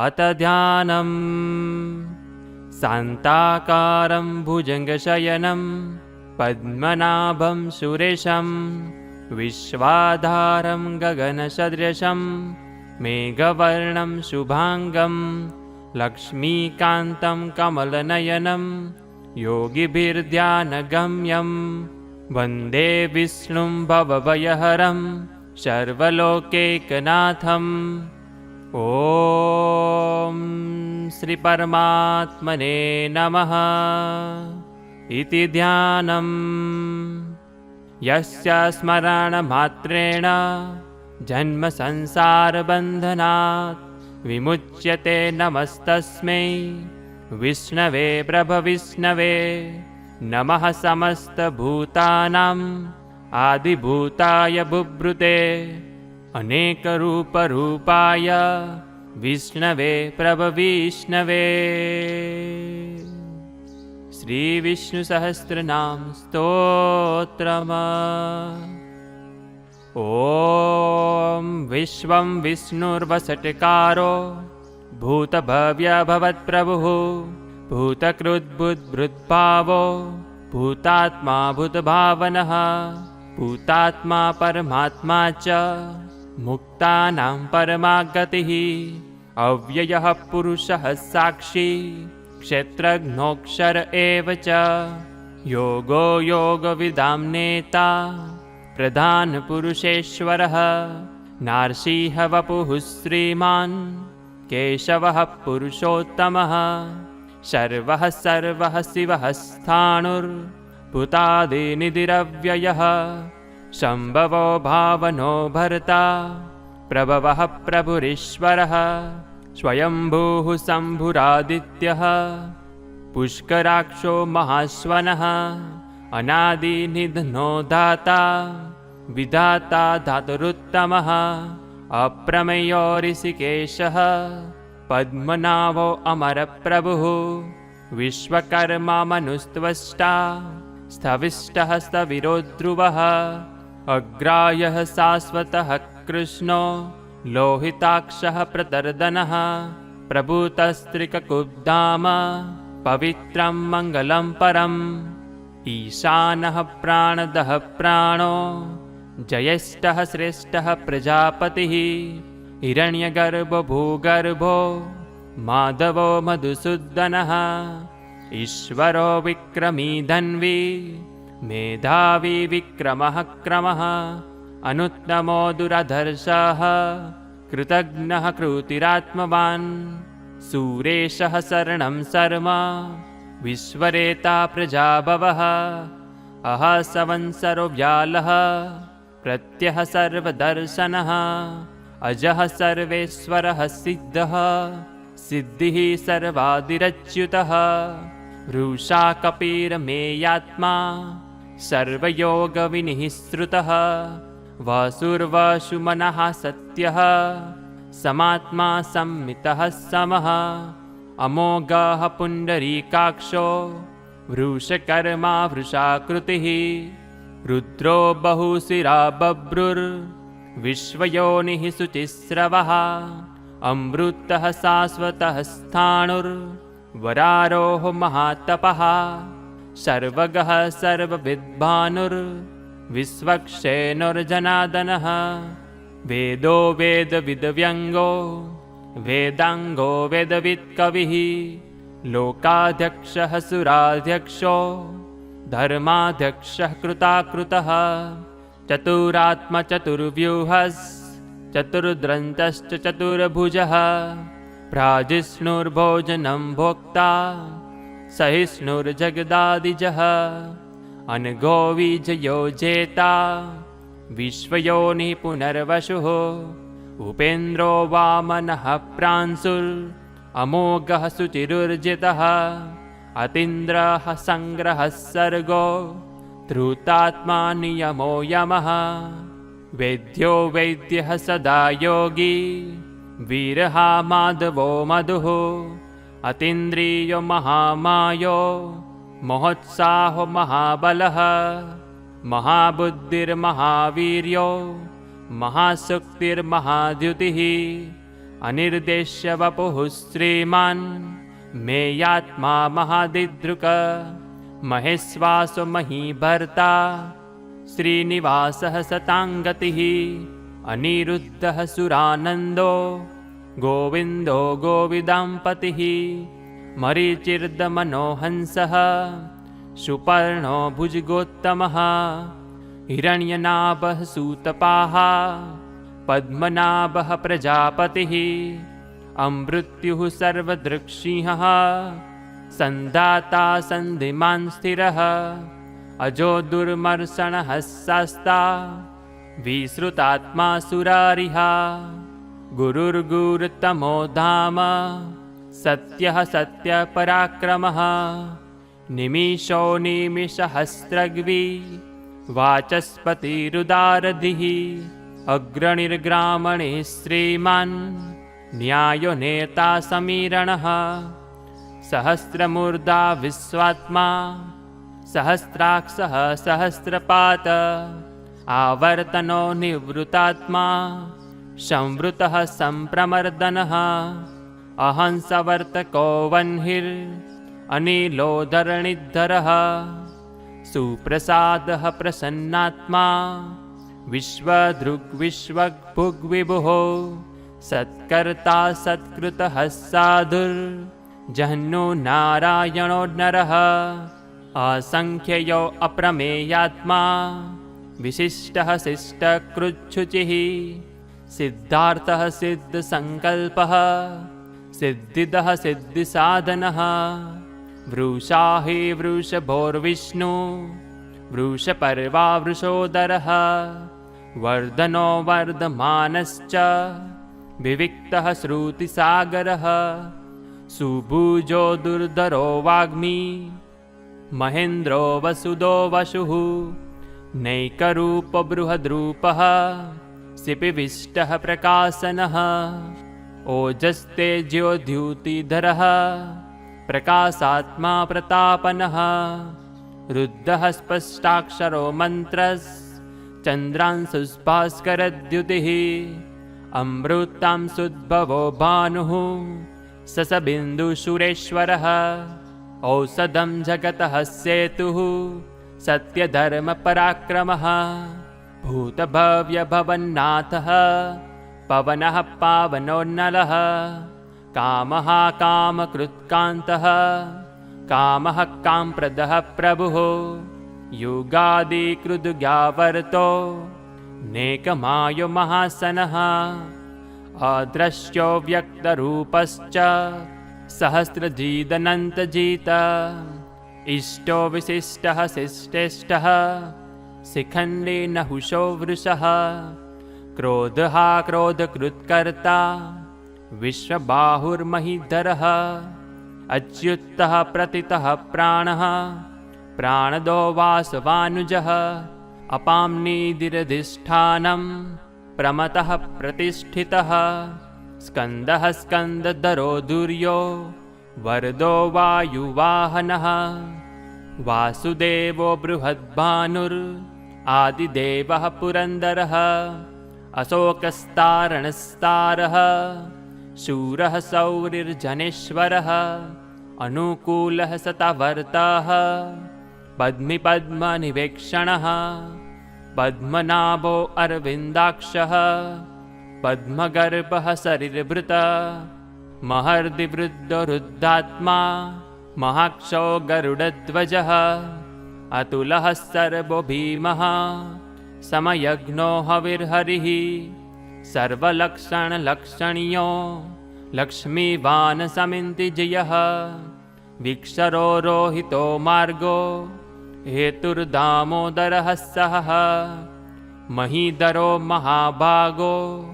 अत ध्यानं शान्ताकारं भुजङ्गशयनं पद्मनाभं सुरेशं विश्वाधारं गगनसदृशं मेघवर्णं शुभाङ्गं लक्ष्मीकान्तं कमलनयनं योगिभिर्ध्यानगम्यं वन्दे विष्णुं भवभयहरं सर्वलोकैकनाथम्। ॐ श्री परमात्मने नमः इति ध्यानम्। यस्य स्मरणमात्रेण जन्मसंसारबन्धनात् विमुच्यते नमस्तस्मै विष्णवे प्रभविष्णवे। नमः समस्तभूतानाम् आदिभूताय बुभृते अनेकरूपरूपाय विष्णवे प्रभविष्णवे। श्रीविष्णुसहस्रनाम स्तोत्रम्। ॐ विश्वं विष्णुर्वषट्कारो भूतभव्यभवत्प्रभुः भूतकृद्भुद्भृद्भावो भूतात्मा भूतभावनः भूतात्मा परमात्मा च मुक्तानां परमागतिः अव्ययः पुरुषः साक्षी क्षेत्रज्ञोऽक्षर एव च योगो योगविदां नेता प्रधानपुरुषेश्वरः नारसिंहवपुः श्रीमान् केशवः पुरुषोत्तमः सर्वः सर्वः शिवः स्थाणुर्भूतादिनिधिरव्ययः शम्भवो भावनो भर्ता प्रभवः प्रभुरीश्वरः स्वयंभूः शम्भुरादित्यः पुष्कराक्षो महाश्वनः अनादिनिधनो दाता विधाता धातुरुत्तमः अप्रमेयो ऋषिकेशः पद्मनाभो अमरप्रभुः विश्वकर्मा मनुस्त्वष्टा स्थविष्टः स्थविरो ध्रुवः अग्राह्यः शाश्वतः कृष्णो लोहिताक्षः प्रदर्दनः प्रभूतस्त्रिककुब्धाम पवित्रं मङ्गलं परम् ईशानः प्राणदः प्राणो जयेष्ठः श्रेष्ठः प्रजापतिः हिरण्यगर्भो भूगर्भो माधवो मधुसूदनः ईश्वरो विक्रमी धन्वी मेधावी विक्रमः क्रमः अनुत्तमो दुराधर्षः कृतघ्नः कृतिरात्मवान् सुरेशः शरणं शर्म विश्वरेता प्रजाभवः अह संवत्सरो व्यालः प्रत्यः सर्वदर्शनः अजः सर्वेश्वरः सिद्धः सिद्धिः सर्वादिरच्युतः रुषा कपिरमेयात्मा सर्वयोगविनिःश्रुतः वसुर्वसुमनः सत्यः समात्मा संमितः समः अमोघः पुण्डरीकाक्षो वृषकर्मा वृषाकृतिः रुद्रो बहुशिरा बभ्रुर्विश्वयोनिः शुचिस्रवः अमृतः शाश्वतः स्थाणुर्वरारोह महातपः सर्वगः सर्वविद्भानुर्विश्वक्षेणुर्जनार्दनः वेदो वेदविद्व्यङ्गो वेदाङ्गो वेदवित्कविः लोकाध्यक्षः सुराध्यक्षो धर्माध्यक्षः कृताकृतः चतुरात्मचतुर्व्यूहश्चतुर्द्रन्तश्च चतुर्भुजः प्राजिष्णुर्भोजनं भोक्ता सहिष्णुर्जगदादिजः अनघो विजयो जेता विश्वयोनिः पुनर्वसुः उपेन्द्रो वामनः प्रांशुर् अमोघः शुचिरुर्जितः अतीन्द्रः सङ्ग्रहः सर्गो धृतात्मा नियमो यमः वेद्यो वैद्यः सदा योगी वीरः माधवो मधुः अतीन्द्रियो महामायो महोत्साहो महाबलः महाबुद्धिर्महावीर्यो महाशक्तिर्महाद्युतिः અનિર્દેશ્ય વપુઃ શ્રીમાન મેયાત્મા મહાદિદૃક મહેશ્વાસો મહીભર્તા શ્રીનિવાસઃ સતાંગતિઃ અનિરુદ્ધઃ સુરાનંદો ગોવિંદો ગોવિદાંપતિઃ મરીચિર્દમનોહંસઃ સુપર્ણો ભુજગોત્તમઃ હિરણ્યનાભઃ સૂતપાः પદ્મનાભः પ્રજાપતિः અમૃત્યુઃ સર્વદૃક્સિંહઃ સંધાતા સંધિમાન સ્થિરઃ અજો દુર્મર્ષણઃ શાસ્તા વિશ્રુતાત્મા સુરારિહા ગુરુર્ગુરુતમો ધામ સત્યઃ સત્યપરાક્રમઃ નિમિષો નિમિષહસ્રગ્વી વાચસ્પતિરુદારધિઃ અગ્રણીર્ગ્રામણે શ્રીમાન ન્યાયો નેતા સમીરણઃ સહસ્રમૂર્ધા વિશ્વાત્મા સહસ્રાક્ષઃ સહસ્રપાત આવર્તનો નિવૃતાત્મા સંવૃતઃ સંપ્રમર્દનઃ અહંસવર્તકો વહ્નિર અનિલો ધરણીધરઃ સુપ્રસાદઃ પ્રસન્નાત્મા વિશ્વદૃગ્વિશ્વભુગ્વિભુઃ સત્કર્તા સત્કૃતઃ સાધુર જહ્નો નારાયણો નરઃ અસંખ્યયો અપ્રમેયાત્મા વિશિષ્ટઃ શિષ્ટકૃચ્છુચિઃ સિદ્ધાર્થઃ સિદ્ધસંકલ્પઃ સિદ્ધિદઃ સિદ્ધિસાધનઃ વૃષાહે વૃષભોર્વિષ્ણુ વૃષપર્વા વૃષોદરઃ વર્ધનો વર્ધમાનશ્ચ વિવિક્તઃ શ્રુતિસાગરઃ સુભુજો દુર્ધરો વાગ્મી મહેન્દ્રો વસુદો વસુઃ નૈકરૂપો બૃહદ્રૂપઃ સિપિવિષ્ટઃ પ્રકાશનઃ ઓજસ્તેજ્યોદ્યુતિધરઃ પ્રકાશાત્મા પ્રતાપનઃ રુદ્રઃ સ્પષ્ટાક્ષરો મંત્રસ ચંદ્રાંશુસ્ભાસ્કરદ્યુતિઃ અમૃતાંશુદ્ભવો ભાનુઃ સસબિંદુસુરેશ્વરઃ ઔષધં જગતઃ સેતુઃ સત્યધર્મપરાક્રમઃ ભૂતભવ્યભવન્નાથઃ પવનઃ પાવનોન્નલઃ કામઃ કામકૃત્કાन्तः કામઃ કામપ્રદઃ પ્રભુઃ યુગાદિકૃદુગ્યાવર્તો નેકમાયો મહાસનઃ અદ્રશ્યો વ્યક્તરૂપશ્ચ સહસ્રજીદનંતજીત ઇષ્ટો વિશિષ્ટઃ શિષ્ટેષ્ટઃ શિખંડી નહુષો વૃષઃ ક્રોધઃ ક્રોધકૃત્કર્તા વિશ્વબાહુર્મહીધરઃ અચ્યુતઃ પ્રતિતઃ પ્રાણઃ પ્રાણદો વાસવાનુજઃ અપામ્નિધિરધિષ્ઠાનં પ્રમતઃ પ્રતિષ્ઠિતઃ સ્કંદઃ સ્કંદધરો દુર્યો વરદો વાયુવાહનઃ વાસુદેવો બૃહદ્ભાનુર આદિદેવઃ પુરંદરઃ અશોકસ્તારણસ્તારઃ શૂરઃ સૌરિર્જનેશ્વરઃ અનુકૂલઃ સતાવર્તઃ પદ્મિપદ્મનિવેક્ષણઃ પદ્મનાભો અરવિંદાક્ષઃ પદ્મગર્ભઃ શરીરભૃત મહર્દિવૃદ્ધો રુદ્ધાત્મા મહાક્ષો ગરુડધ્વજઃ અતુલઃ સર્વો ભીમઃ સમયજ્ઞો હવિર્હરિઃ સર્વલક્ષણલક્ષણ્યો લક્ષ્મીવાન સમિંતિજયઃ વિક્ષરો રોહિતો માર્ગો હેતુર્દામોદરઃ સહ મહીધરો મહાભાગો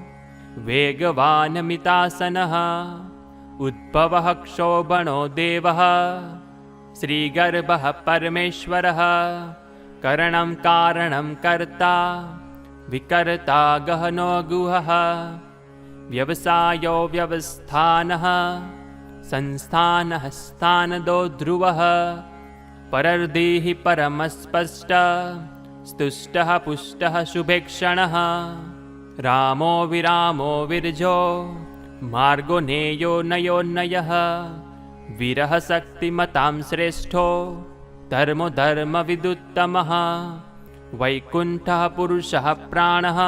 વેગવાન મિતાસનઃ ઉદ્ભવઃ ક્ષોભણો દેવઃ શ્રીગર્ભઃ પરમેશ્વરઃ કરણં કારણં કર્તા વિકર્તા ગહનો ગુહઃ વ્યવસાયો વ્યવસ્થાનઃ સંસ્થાનઃ સ્થાનદો ધ્રુવઃ પરર્ધિઃ પરમસ્પષ્ટ સ્તુષ્ટઃ પુષ્ટઃ શુભેક્ષણઃ રામો વિરામો વિરજો मार्गो नेयो नयोन्नयः वीरः शक्तिमतां श्रेष्ठो धर्मो धर्मविदुत्तमः वैकुण्ठः पुरुषः प्राणः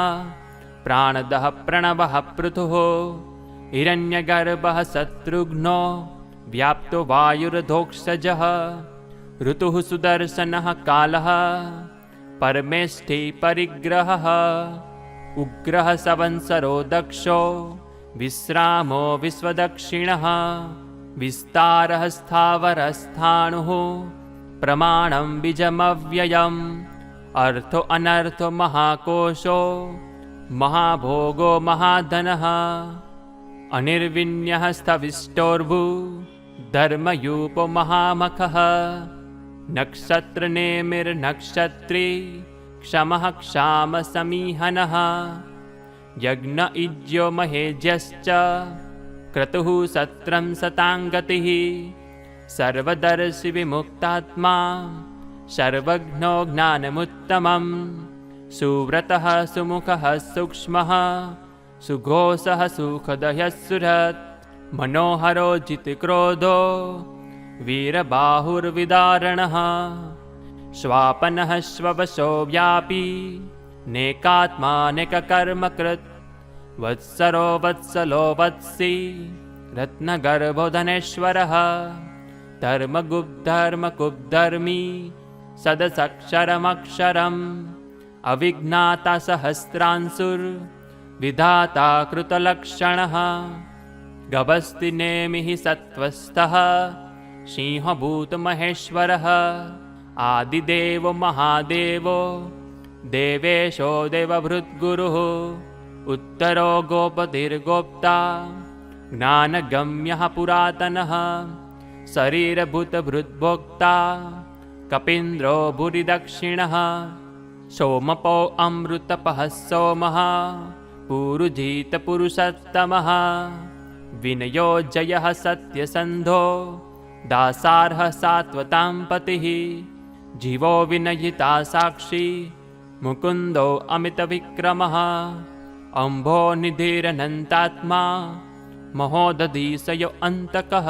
प्राणदः प्रणवः पृथुः हिरण्यगर्भः शत्रुघ्नो व्याप्तो वायुर्धोक्षजः ऋतुः सुदर्शनः कालः परमेष्ठी परिग्रहः उग्रः संवत्सरो दक्षो विश्रामो विश्वदक्षिणः विस्तारः स्थावरस्थाणुः प्रमाणं बीजमव्ययम् अर्थो अनर्थो महाकोशो महाभोगो महाधनः अनिर्विण्यः स्थविष्टोर्भु धर्मयूपो महामखः नक्षत्रनेमिर्नक्षत्री क्षमः क्षामसमीहनः यज्ञ इज्यो महेज्यश्च क्रतुः सत्रं शताङ्गतिः सर्वदर्शि विमुक्तात्मा सर्वज्ञो ज्ञानमुत्तमम् सुव्रतः सुमुखः सूक्ष्मः सुघोषः सुखदः सुहृत् मनोहरो जितक्रोधो वीरबाहुर्विदारणः स्वापनः स्ववशो व्यापी नेकात्मानेककर्मकृत् वत्सरो वत्सलो वत्सी रत्नगर्भो धनेश्वरः धर्मगुप्धर्मकुब्धर्मी सदसक्षरमक्षरम् अविज्ञाता सहस्रांशुर्विधाता कृतलक्षणः गभस्ति नेमिः सत्त्वस्थः सिंहभूतमहेश्वरः आदिदेवो महादेवो देवेशो देवभृद्गुरुः उत्तरो गोपतिर्गोप्ता ज्ञानगम्यः पुरातनः शरीरभूतभृद्भोक्ता कपीन्द्रो भूरिदक्षिणः सोमपो अमृतपः सोमः पुरुजितपुरुषोत्तमः विनयो जयः सत्यसन्धो दासार्हः सात्वतां पतिः जीवो विनयिता साक्षी मुकुन्दो अमितविक्रमः अम्भो निधिरनन्तात्मा महोदधीशयो अन्तकः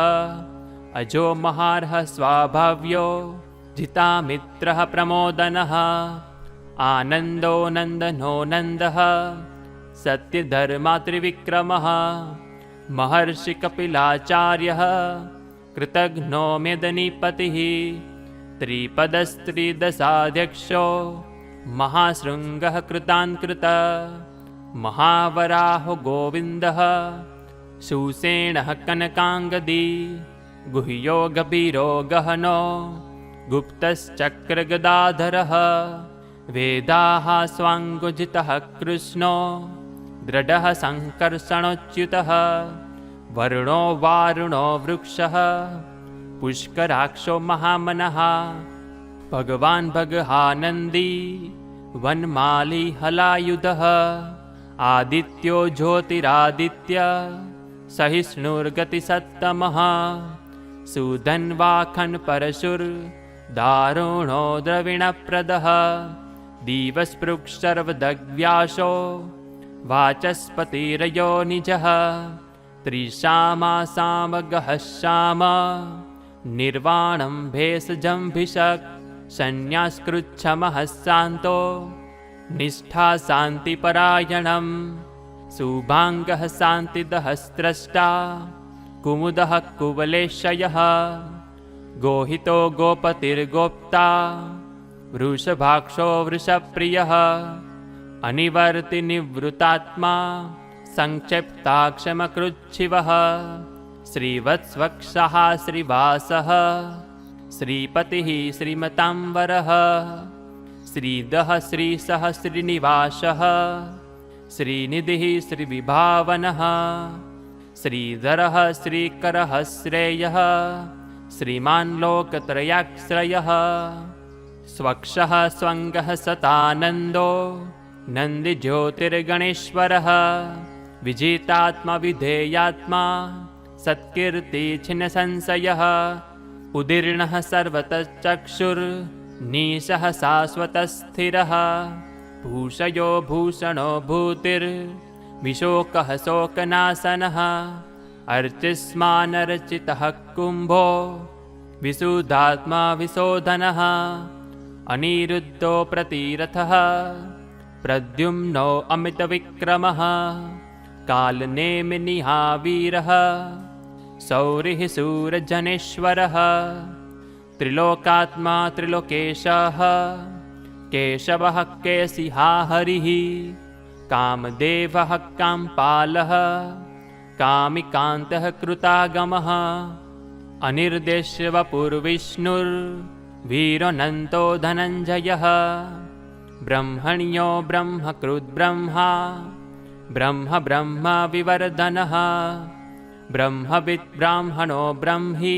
अजो महार्हः स्वाभाव्यो जितामित्रः प्रमोदनः आनन्दो नन्दनो नन्दः सत्यधर्मात्रिविक्रमः महर्षिकपिलाचार्यः कृतघ्नो मेदनीपतिः त्रिपदस्त्रिदशाध्यक्षो महाशृङ्गः कृतान्कृतः महावराहो गोविन्दः सुषेणः कनकाङ्गदी गुह्यो गभीरो गहनो गुप्तश्चक्रगदाधरः वेदाः स्वाङ्गोजितः कृष्णो दृढः सङ्कर्षणोच्युतः वरुणो वारुणो वृक्षः पुष्कराक्षो महामनः भगवान् भगहानन्दी वनमाली हलायुधः आदित्यो ज्योतिरादित्य सहिष्णुर्गतिसत्तमः सुधन्वाखन् परशुर्दारुणो द्रविणप्रदः दिवस्पृक्सर्वदग्व्यासो वाचस्पतिरयो निजः त्रिशामासामगः श्याम निर्वाणं भेषजम्भिषक् संन्यासकृच्छमः शान्तो निष्ठा शान्तिपरायणम् शुभाङ्गः शान्तिदः स्रष्टा कुमुदः कुवलेशयः गोहितो गोपतिर्गोप्ता वृषभाक्षो वृषप्रियः अनिवर्ति निवृतात्मा संक्षिप्ताक्षमकृच्छिवः श्रीवत्सवक्षः श्रीवासः श्रीपतिः श्रीमताम्बरः श्रीदः श्रीसः श्रीनिवासः श्रीनिधिः श्रीविभावनः श्रीधरः श्रीकरः श्रेयः श्रीमान् लोकत्रयाश्रयः स्वक्षः स्वङ्गः सतानन्दो नन्दिज्योतिर्गणेश्वरः विजितात्मा विधेयात्मा सत्कीर्तिचिन्हसंशयः उदीर्णः सर्वतश्चक्षुर्निशः शाश्वतस्थिरः भूषयो भूषणो भूतिर् विशोकः शोकनाशनः अर्चिस्मानर्चितः कुम्भो विशुद्धात्मा विशोधनः अनिरुद्धो प्रतिरथः प्रद्युम्नो अमितविक्रमः कालनेमिनिहा वीरः शौरिः शूरजनेश्वरः त्रिलोकात्मा त्रिलोकेशः केशवः केशिहा हरिः कामदेवः कामपालः कामिकान्तः कृतागमः अनिर्देश्यवपुर्विष्णुर्वीरोऽनन्तो धनञ्जयः ब्रह्मण्यो ब्रह्मकृद्ब्रह्मा ब्रह्म ब्रह्म विवर्धनः ब्रह्मविद् ब्राह्मणो ब्रह्मी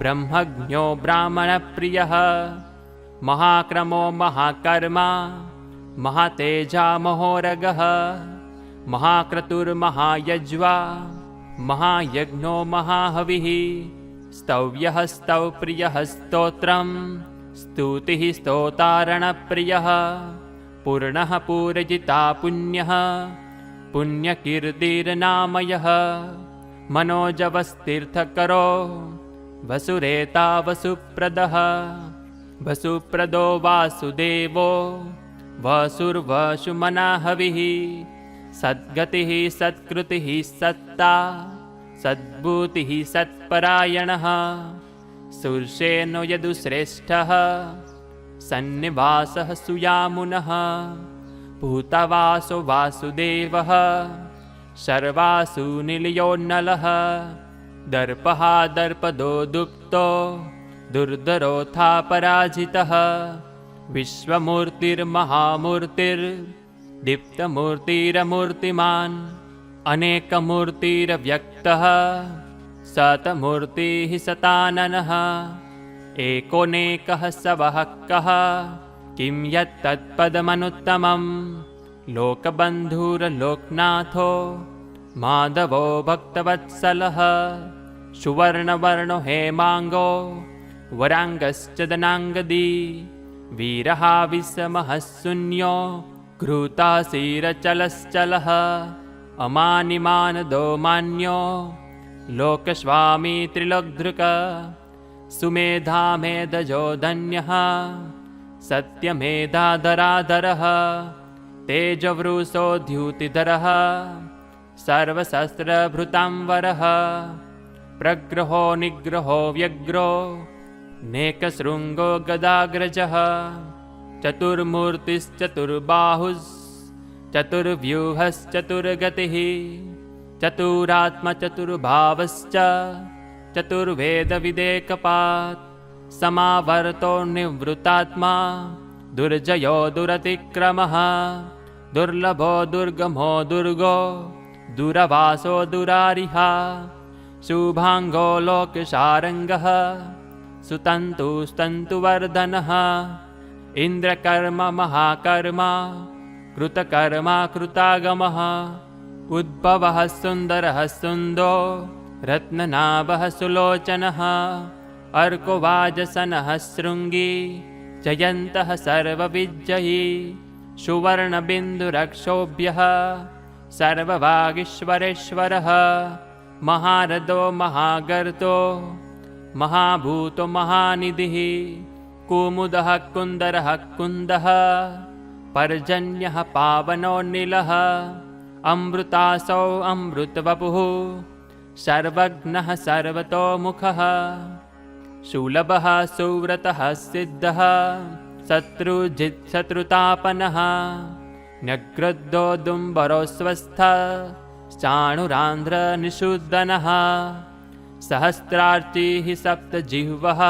ब्रह्मज्ञो ब्राह्मणप्रियः महाक्रमो महाकर्मा महातेजा महोरगः महाक्रतुर्महायज्वा महायज्ञो महाहविः स्तव्यः स्तवप्रियः स्तोत्रं स्तुतिः स्तोतारणप्रियः पूर्णः पूरजिता पुण्यः पुण्यकीर्तिर्नामयः मनोजवस्तीर्थकरो वसुरेता वसुप्रदः वसुप्रदो वासुदेवो वसुर्वसुमनाहविः सद्गतिः सत्कृतिः सत्ता सद्भूतिः सत्परायणः सुर्षेनो यदुश्रेष्ठः सन्निवासः सुयामुनः भूतवासो वासुदेवः सर्वासु निलयोन्नलः दर्पः दर्पदो दुप्तो दुर्धरोऽथा पराजितः विश्वमूर्तिर्महामूर्तिर्दीप्तमूर्तिरमूर्तिमान् अनेकमूर्तिरव्यक्तः शतमूर्तिः शताननः एकोनेकः सवः कः किं यत्तत्पदमनुत्तमं लोकबन्धुर्लोकनाथो माधवो भक्तवत्सलः सुवर्णवर्णो हेमाङ्गो वराङ्गश्च दनाङ्गदी वीरः विषमः शून्यो घृताशीरचलश्चलः अमानिमानदो मान्यो लोकस्वामी त्रिलोकधृक सुमेधा मेधजो धन्यः सत्यमेधाधराधरः तेजवृषो द्युतिधरः सर्वशस्त्रभृतांवरः प्रग्रहो निग्रहो व्यग्रो नेकशृङ्गो गदाग्रजः चतुर्मूर्तिश्चतुर्बाहुश्चतुर्व्यूहश्चतुर्गतिः चतुरात्मचतुर्भावश्च चतुर्वेदविदेकपात् समावर्तो निवृत्तात्मा दुर्जयो दुरतिक्रमः दुर्लभो दुर्गमो दुर्गो दुरवासो दुरारिहा शुभाङ्गो लोकशारङ्गः सुतन्तुस्तन्तुवर्धनः इन्द्रकर्म महाकर्मा कृतकर्मा कृतागमः उद्भवः सुन्दरः सुन्दो रत्ननाभः सुलोचनः अर्को वाजसनः शृङ्गी जयन्तः सर्वविजयी सुवर्णबिन्दुरक्षोभ्यः सर्ववागीश्वरेश्वरः महारथो महागर्तो महाभूतो महानिधिः कुमुदः कुन्दरः कुन्दः पर्जन्यः पावनोऽनिलः अमृतासौ अमृतवपुः सर्वज्ञः सर्वतोमुखः सुलभः सुव्रतः सिद्धः शत्रुजित्शत्रुतापनः न्यग्रद्धो दुम्बरो स्वस्थः चाणुरान्ध्रनिषूदनः सहस्रार्चिः सप्तजिह्वः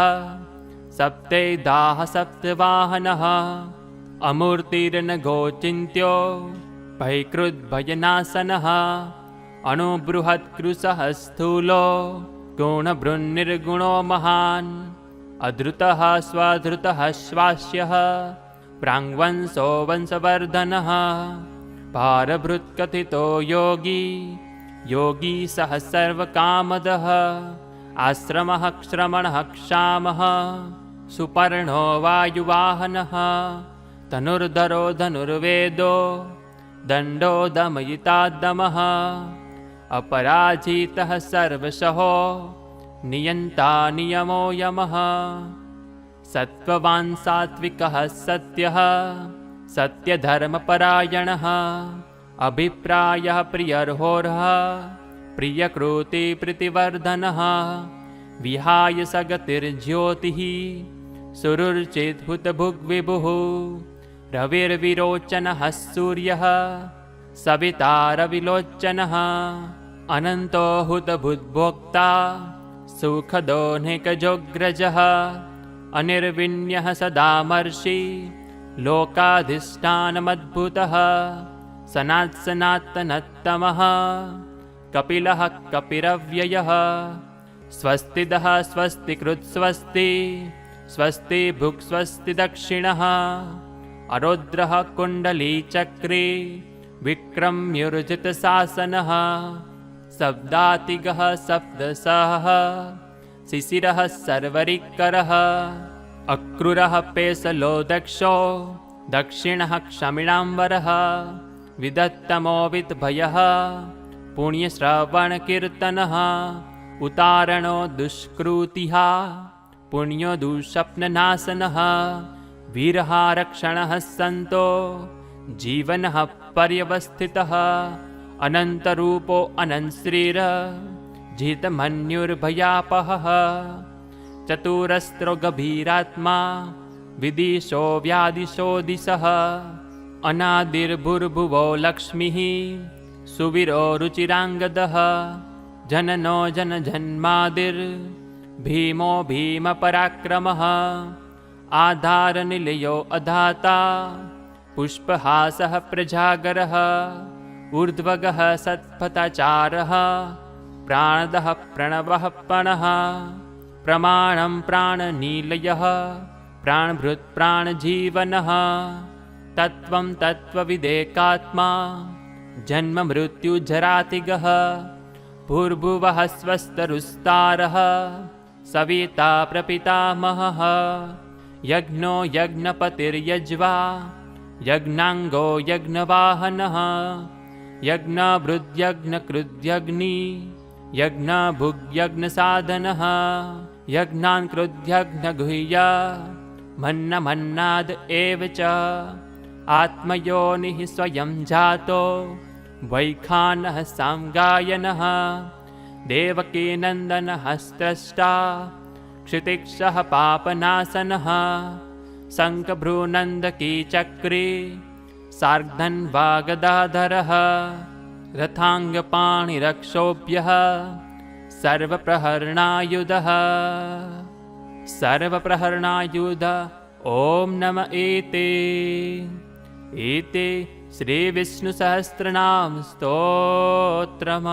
सप्तैधाः सप्तवाहनः अमूर्तिर्नघोचिन्त्यो भयकृद्भयनाशनः अणुबृहत्कृशः स्थूलो गुणभृन्निर्गुणो महान् अधृतः स्वधृतः श्वास्यः प्राङ्वंशो वंशवर्धनः भारभृत्कथितो योगी योगी सः सर्वकामदः आश्रमः श्रमणः क्षामः सुपर्णो वायुवाहनः धनुर्धरो धनुर्वेदो दण्डो दमयिता दमः अपराजितः सर्वशः नियन्ता नियमो यमः सत्त्ववान् सात्विकः सत्यः सत्यधर्मपरायणः अभिप्रायः प्रियर्होरः प्रियकृति प्रीतिवर्धनः विहाय सगतिर्ज्योतिः सुरुचिद्हुतभुग्विभुः रविर्विरोचनः सूर्यः सविता रविलोचनः अनन्तो हुतभुद्भोक्ता सुखदोऽनेकजोऽग्रजः अनिर्विण्यः सदामर्षि लोकाधिष्ठानमद्भुतः सनात्सनातनोत्तमः कपिलः कपिरव्ययः स्वस्तिदः स्वस्तिकृत्स्वस्ति स्वस्ति भुक्स्वस्ति दक्षिणः अरोद्रः कुण्डलीचक्रे विक्रम्युर्जितशासनः शब्दातिगः सप्तसः शिशिरः सर्वरिक्करः अक्रूरः पेशलो दक्षो दक्षिणः क्षमिणाम्बरः विदत्तमो विद्भयः पुण्यश्रवणकीर्तनः उतारणो दुष्कृतिः पुण्यो दुःस्वप्ननाशनः वीरः रक्षणः सन्तो जीवनः पर्यवस्थितः अनन्तरूपो अनन्तश्रीर जितमन्युर्भयापहः चतुरस्रो गभीरात्मा विदिशो व्यादिशो दिशः अनादिर्भुर्भुवो लक्ष्मीः सुवीरो रुचिराङ्गदः जननो जनजन्मादिर्भीमो भीमपराक्रमः आधारनिलयो अधाता पुष्पहासः प्रजागरः ऊर्ध्वगः सत्पथाचारः प्राणदः प्रणवः पणः प्रमाणं प्राणनीलयः प्राणभृत् प्राणजीवनः तत्त्वं तत्त्वविदेकात्मा जन्ममृत्युजरातिगः भूर्भुवः स्वस्तरुस्तारः सविता प्रपितामहः यज्ञो यज्ञपतिर्यज्वा यज्ञाङ्गो यज्ञवाहनः यज्ञभृद्यज्ञकृद्यग्नि यज्ञभुग्यज्ञसाधनः यज्ञान्कृद्यज्ञगुह्य मन्नमन्नाद एव च आत्मयोनिः स्वयं जातो वैखानः साङ्गायनः देवकीनन्दनः स्रष्टा क्षितिक्षः पापनाशनः शङ्खभ्रूनन्दकी चक्रे सार्धन्वागदाधरः रथाङ्गपाणिरक्षोभ्यः सर्वप्रहरणायुधः सर्वप्रहरणायुध ॐ नम एते श्रीविष्णुसहस्रनाम स्तोत्रम्।